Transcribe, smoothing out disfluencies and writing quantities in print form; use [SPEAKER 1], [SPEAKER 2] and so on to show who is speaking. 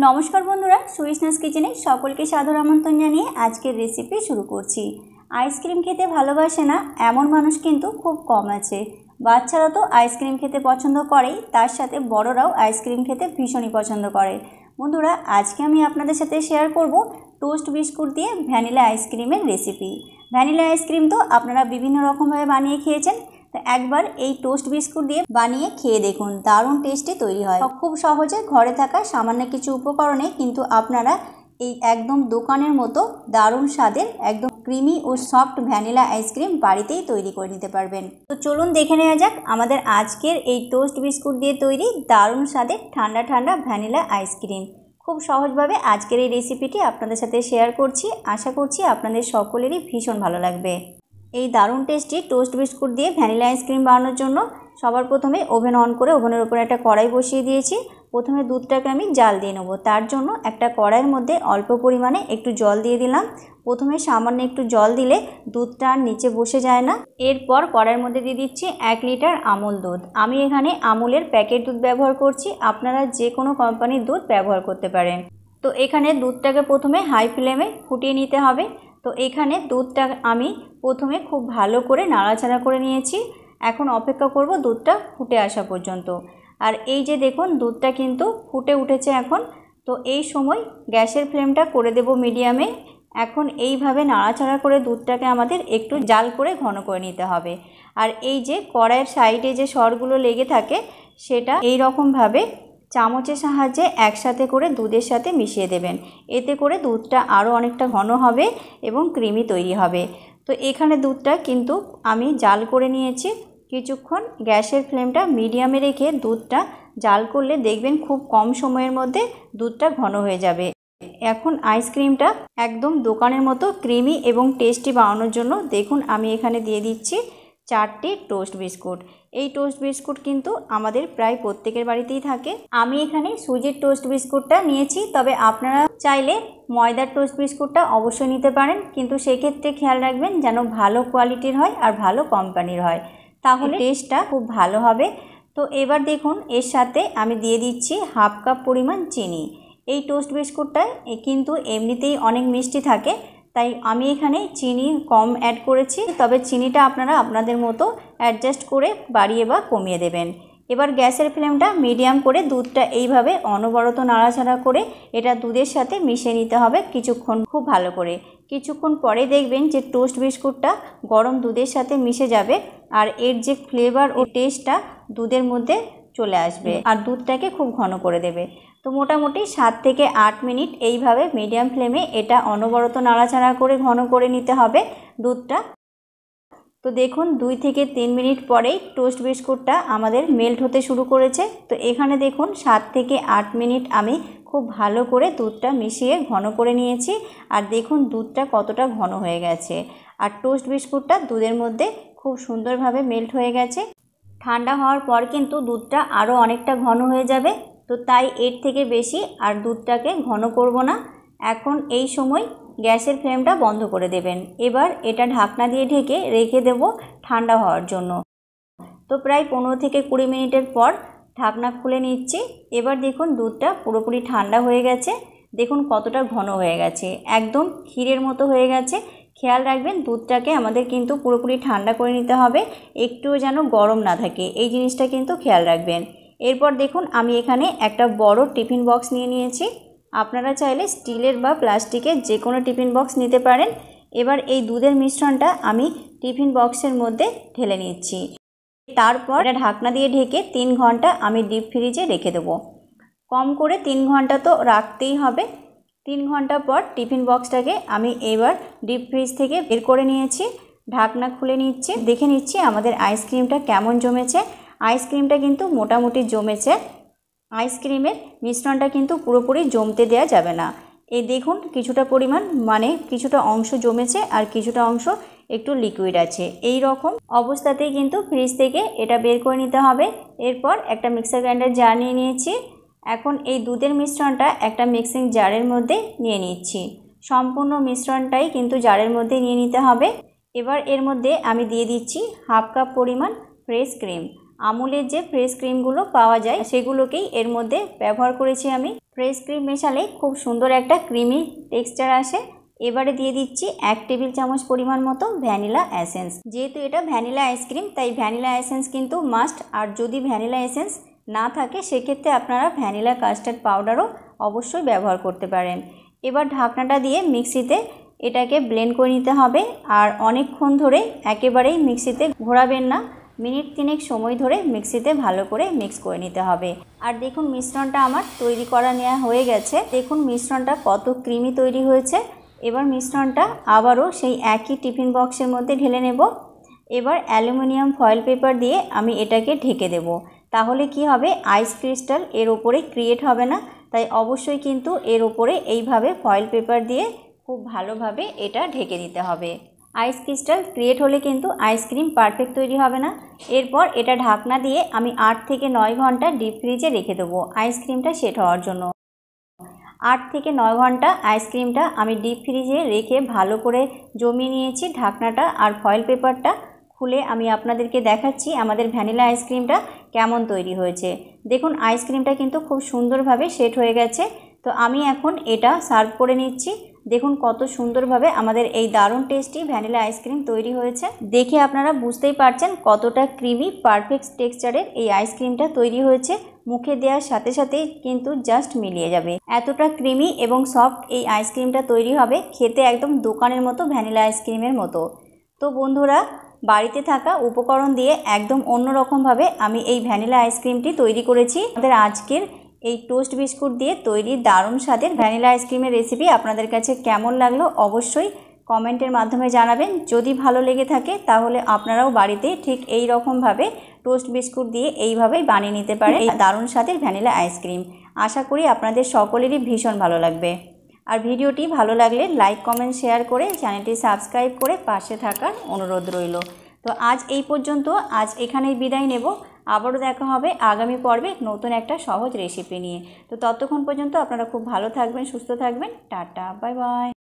[SPEAKER 1] নমস্কার বন্ধুরা, সুইসনেস কিচেনে সকলকে সাদর আমন্ত্রণ জানিয়ে আজকের রেসিপি শুরু করছি। আইসক্রিম খেতে ভালোবাসে না এমন মানুষ কিন্তু খুব কম আছে। বাচ্চারা তো আইসক্রিম খেতে পছন্দ করেই, তার সাথে বড়রাও আইসক্রিম খেতে ভীষণই পছন্দ করে। বন্ধুরা, আজকে আমি আপনাদের সাথে শেয়ার করব টোস্ট বিস্কুট দিয়ে ভ্যানিলা আইসক্রিমের রেসিপি। ভ্যানিলা আইসক্রিম তো আপনারা বিভিন্ন রকমভাবে বানিয়ে খেয়েছেন, তো একবার এই টোস্ট বিস্কুট দিয়ে বানিয়ে খেয়ে দেখুন, দারুণ টেস্টি তৈরি হয়। খুব সহজে ঘরে থাকা সামান্য কিছু উপকরণে কিন্তু আপনারা এই একদম দোকানের মতো দারুণ স্বাদের একদম ক্রিমি ও সফট ভ্যানিলা আইসক্রিম বাড়িতেই তৈরি করে নিতে পারবেন। তো চলুন দেখে নেওয়া যাক আমাদের আজকের এই টোস্ট বিস্কুট দিয়ে তৈরি দারুণ স্বাদের ঠান্ডা ঠান্ডা ভ্যানিলা আইসক্রিম। খুব সহজভাবে আজকের এই রেসিপিটি আপনাদের সাথে শেয়ার করছি। আশা করছি আপনাদের সকলেরই ভীষণ ভালো লাগবে। এই দারুণ টেস্টি টোস্ট বিস্কুট দিয়ে ভ্যানিলা আইসক্রিম বানানোর জন্য সবার প্রথমে ওভেন অন করে ওভেনের উপরে একটা কড়াই বসিয়ে দিয়েছি। প্রথমে দুধটাকে আমি জাল দিয়ে নেবো। তার জন্য একটা কড়াইয়ের মধ্যে অল্প পরিমাণে একটু জল দিয়ে দিলাম। প্রথমে সামান্য একটু জল দিলে দুধটা আর নিচে বসে যায় না। এরপর কড়াইয়ের মধ্যে দিয়ে দিচ্ছি 1 লিটার আমুল দুধ। আমি এখানে আমুলের প্যাকেট দুধ ব্যবহার করছি, আপনারা যে কোনো কোম্পানির দুধ ব্যবহার করতে পারেন। তো এখানে দুধটাকে প্রথমে হাই ফ্লেমে ফুটিয়ে নিতে হবে। তো এখানে দুধটা আমি প্রথমে খুব ভালো করে নাড়াচাড়া করে নিয়েছি। এখন অপেক্ষা করব দুধটা ফুটে আসা পর্যন্ত। আর এই যে দেখুন, দুধটা কিন্তু ফুটে উঠেছে এখন। তো এই সময় গ্যাসের ফ্লেমটা করে দেব মিডিয়ামে। এখন এইভাবে নাড়াচাড়া করে দুধটাকে আমাদের একটু জাল করে ঘন করে নিতে হবে। আর এই যে কড়াইয়ের সাইডে যে সরগুলো লেগে থাকে, সেটা এই রকমভাবে চামচের সাহায্যে একসাথে করে দুধের সাথে মিশিয়ে দেবেন। এতে করে দুধটা আরও অনেকটা ঘন হবে এবং ক্রিমি তৈরি হবে। তো এখানে দুধটা কিন্তু আমি জাল করে নিয়েছি কিছুক্ষণ। গ্যাসের ফ্লেমটা মিডিয়ামে রেখে দুধটা জাল করলে দেখবেন খুব কম সময়ের মধ্যে দুধটা ঘন হয়ে যাবে। এখন আইসক্রিমটা একদম দোকানের মতো ক্রিমি এবং টেস্টি বানানোর জন্য দেখুন আমি এখানে দিয়ে দিচ্ছি 4টি টোস্ট বিস্কুট। এই টোস্ট বিস্কুট কিন্তু আমাদের প্রায় প্রত্যেকের বাড়িতেই থাকে। আমি এখানে সুজির টোস্ট বিস্কুটটা নিয়েছি, তবে আপনারা চাইলে ময়দার টোস্ট বিস্কুটটা অবশ্যই নিতে পারেন, কিন্তু সেক্ষেত্রে খেয়াল রাখবেন যেন ভালো কোয়ালিটির হয় আর ভালো কোম্পানির হয়, তাহলে টেস্টটা খুব ভালো হবে। তো এবার দেখুন এর সাথে আমি দিয়ে দিচ্ছি 1/2 কাপ পরিমাণ চিনি। এই টোস্ট বিস্কুটটায় কিন্তু এমনিতেই অনেক মিষ্টি থাকে, তাই আমি এখানে চিনি কম অ্যাড করেছি, তবে চিনিটা আপনারা আপনাদের মতো অ্যাডজাস্ট করে বাড়িয়ে বা কমিয়ে দেবেন। এবার গ্যাসের ফ্লেমটা মিডিয়াম করে দুধটা এইভাবে অনবরত নাড়াচাড়া করে এটা দুধের সাথে মিশিয়ে নিতে হবে কিছুক্ষণ, খুব ভালো করে। কিছুক্ষণ পরে দেখবেন যে টোস্ট বিস্কুটটা গরম দুধের সাথে মিশে যাবে আর এর যে ফ্লেভার ও টেস্টটা দুধের মধ্যে চলে আসবে আর দুধটাকে খুব ঘন করে দেবে। তো মোটামুটি 7 থেকে 8 মিনিট এইভাবে মিডিয়াম ফ্লেমে এটা অনবরত নাড়াচাড়া করে ঘন করে নিতে হবে দুধটা। তো দেখুন 2 থেকে 3 মিনিট পরেই টোস্ট বিস্কুটটা আমাদের মেল্ট হতে শুরু করেছে। তো এখানে দেখুন 7 থেকে 8 মিনিট আমি খুব ভালো করে দুধটা মিশিয়ে ঘন করে নিয়েছি। আর দেখুন দুধটা কতটা ঘন হয়ে গেছে আর টোস্ট বিস্কুটটা দুধের মধ্যে খুব সুন্দরভাবে মেল্ট হয়ে গেছে। ঠান্ডা হওয়ার পর কিন্তু দুধটা আরও অনেকটা ঘন হয়ে যাবে, তো তাই এর থেকে বেশি আর দুধটাকে ঘন করব না। এখন এই সময় গ্যাসের ফ্লেমটা বন্ধ করে দেবেন। এবার এটা ঢাকনা দিয়ে ঢেকে রেখে দেব ঠান্ডা হওয়ার জন্য। তো প্রায় 15 থেকে 20 মিনিটের পর ঢাকনা খুলে নিচ্ছি। এবার দেখুন দুধটা পুরোপুরি ঠান্ডা হয়ে গেছে। দেখুন কতটা ঘন হয়ে গেছে, একদম ক্ষীরের মতো হয়ে গেছে। খেয়াল রাখবেন দুধটাকে আমাদের কিন্তু পুরোপুরি ঠান্ডা করে নিতে হবে, একটুও যেন গরম না থাকে, এই জিনিসটা কিন্তু খেয়াল রাখবেন। এরপর দেখুন আমি এখানে একটা বড় টিফিন বক্স নিয়ে নিয়েছি। আপনারা চাইলে স্টিলের বা প্লাস্টিকের যে কোনো টিফিন বক্স নিতে পারেন। এবার এই দুধের মিশ্রণটা আমি টিফিন বক্সের মধ্যে ঢেলে নিচ্ছি। তারপর এটা ঢাকনা দিয়ে ঢেকে 3 ঘন্টা আমি ডিপ ফ্রিজে রেখে দেবো। কম করে 3 ঘন্টা তো রাখতেই হবে। 3 ঘন্টা পর টিফিন বক্সটাকে আমি এবার ডিপ ফ্রিজ থেকে বের করে নিয়েছি। ঢাকনা খুলে নিচ্ছি, দেখে নিচ্ছি আমাদের আইসক্রিমটা কেমন জমেছে। আইসক্রিমটা কিন্তু মোটামুটি জমেছে। আইসক্রিমের মিশ্রণটা কিন্তু পুরোপুরি জমতে দেওয়া যাবে না। এই দেখুন কিছুটা পরিমাণ মানে কিছুটা অংশ জমেছে আর কিছুটা অংশ একটু লিকুইড আছে। এই রকম অবস্থাতেই কিন্তু ফ্রিজ থেকে এটা বের করে নিতে হবে। এরপর একটা মিক্সার গ্রাইন্ডার জার নিয়ে নিয়েছি। এখন এই দুধের মিশ্রণটা একটা মিক্সিং জারের মধ্যে নিয়ে নিচ্ছি। সম্পূর্ণ মিশ্রণটাই কিন্তু জারের মধ্যে নিয়ে নিতে হবে। এবার এর মধ্যে আমি দিয়ে দিচ্ছি 1/2 কাপ পরিমাণ ফ্রেশ ক্রিম। আমুলের যে ফ্রেশ ক্রিমগুলো পাওয়া যায় সেগুলোকেই এর মধ্যে ব্যবহার করেছি আমি। ফ্রেশ ক্রিম মেশালে খুব সুন্দর একটা ক্রিমি টেক্সচার আসে। এবারে দিয়ে দিচ্ছি 1 টেবিল চামচ পরিমাণ মতো ভ্যানিলা এসেন্স। যেহেতু এটা ভ্যানিলা আইসক্রিম তাই ভ্যানিলা এসেন্স কিন্তু মাস্ট। আর যদি ভ্যানিলা এসেন্স না থাকে সেক্ষেত্রে আপনারা ভ্যানিলা কাস্টার্ড পাউডারও অবশ্যই ব্যবহার করতে পারেন। এবার ঢাকনাটা দিয়ে মিক্সিতে এটাকে ব্লেন্ড করে নিতে হবে। আর অনেকক্ষণ ধরে একেবারেই মিক্সিতে ঘোরাবেন না, মিনিট 3 সময় ধরে মিক্সিতে ভালো করে মিক্স করে নিতে হবে। আর দেখুন মিশ্রণটা আমার তৈরি করা নেওয়া হয়ে গেছে। দেখুন মিশ্রণটা কত ক্রিমি তৈরি হয়েছে। এবার মিশ্রণটা আবারও সেই একই টিফিন বক্সের মধ্যে ঢেলে নেব। এবার অ্যালুমিনিয়াম ফয়েল পেপার দিয়ে আমি এটাকে ঢেকে দেব। তাহলে কি হবে, আইস ক্রিস্টাল এর ওপরে ক্রিয়েট হবে না। তাই অবশ্যই কিন্তু এর ওপরে এইভাবে ফয়েল পেপার দিয়ে খুব ভালোভাবে এটা ঢেকে দিতে হবে। আইস ক্রিস্টাল ক্রিয়েট হলে কিন্তু আইসক্রিম পারফেক্ট তৈরি হবে না। এরপর এটা ঢাকনা দিয়ে আমি 8 থেকে 9 ঘন্টা ডিপ ফ্রিজে রেখে দেবো আইসক্রিমটা সেট হওয়ার জন্য। 8 থেকে 9 ঘন্টা আইসক্রিমটা আমি ডিপ ফ্রিজে রেখে ভালো করে জমিয়ে নিয়েছি। ঢাকনাটা আর ফয়েল পেপারটা খুলে আমি আপনাদেরকে দেখাচ্ছি আমাদের ভ্যানিলা আইসক্রিমটা কেমন তৈরি হয়েছে। দেখুন আইসক্রিমটা কিন্তু খুব সুন্দরভাবে সেট হয়ে গেছে। তো আমি এখন এটা সার্ভ করে নিচ্ছি। দেখুন কত সুন্দরভাবে আমাদের এই দারুণ টেস্টি ভ্যানিলা আইসক্রিম তৈরি হয়েছে। দেখে আপনারা বুঝতেই পারছেন কতটা ক্রিমি পারফেক্ট টেক্সচারের এই আইসক্রিমটা তৈরি হয়েছে। মুখে দেওয়ার সাথে সাথেই কিন্তু জাস্ট মিলিয়ে যাবে। এতটা ক্রিমি এবং সফট এই আইসক্রিমটা তৈরি হবে, খেতে একদম দোকানের মতো ভ্যানিলা আইসক্রিমের মতো। তো বন্ধুরা, বাড়িতে থাকা উপকরণ দিয়ে একদম অন্যরকমভাবে আমি এই ভ্যানিলা আইসক্রিমটি তৈরি করেছি। আমাদের আজকের এই টোস্ট বিস্কুট দিয়ে তৈরি দারুণ স্বাদের ভ্যানিলা আইসক্রিমের রেসিপি আপনাদের কাছে কেমন লাগলো অবশ্যই কমেন্টের মাধ্যমে জানাবেন। যদি ভালো লেগে থাকে তাহলে আপনারাও বাড়িতে ঠিক এই রকমভাবে টোস্ট বিস্কুট দিয়ে এইভাবেই বানিয়ে নিতে পারেন এই দারুণ স্বাদের ভ্যানিলা আইসক্রিম। আশা করি আপনাদের সকলেরই ভীষণ ভালো লাগবে। আর ভিডিওটি ভালো লাগলে লাইক কমেন্ট শেয়ার করে চ্যানেলটি সাবস্ক্রাইব করে পাশে থাকার অনুরোধ রইল। তো আজ এই পর্যন্ত, আজ এখানেই বিদায় নেব। আবারও দেখা হবে আগামী পর্বে নতুন একটা সহজ রেসিপি নিয়ে। তো ততক্ষণ পর্যন্ত আপনারা খুব ভালো থাকবেন, সুস্থ থাকবেন। Tata, bye bye.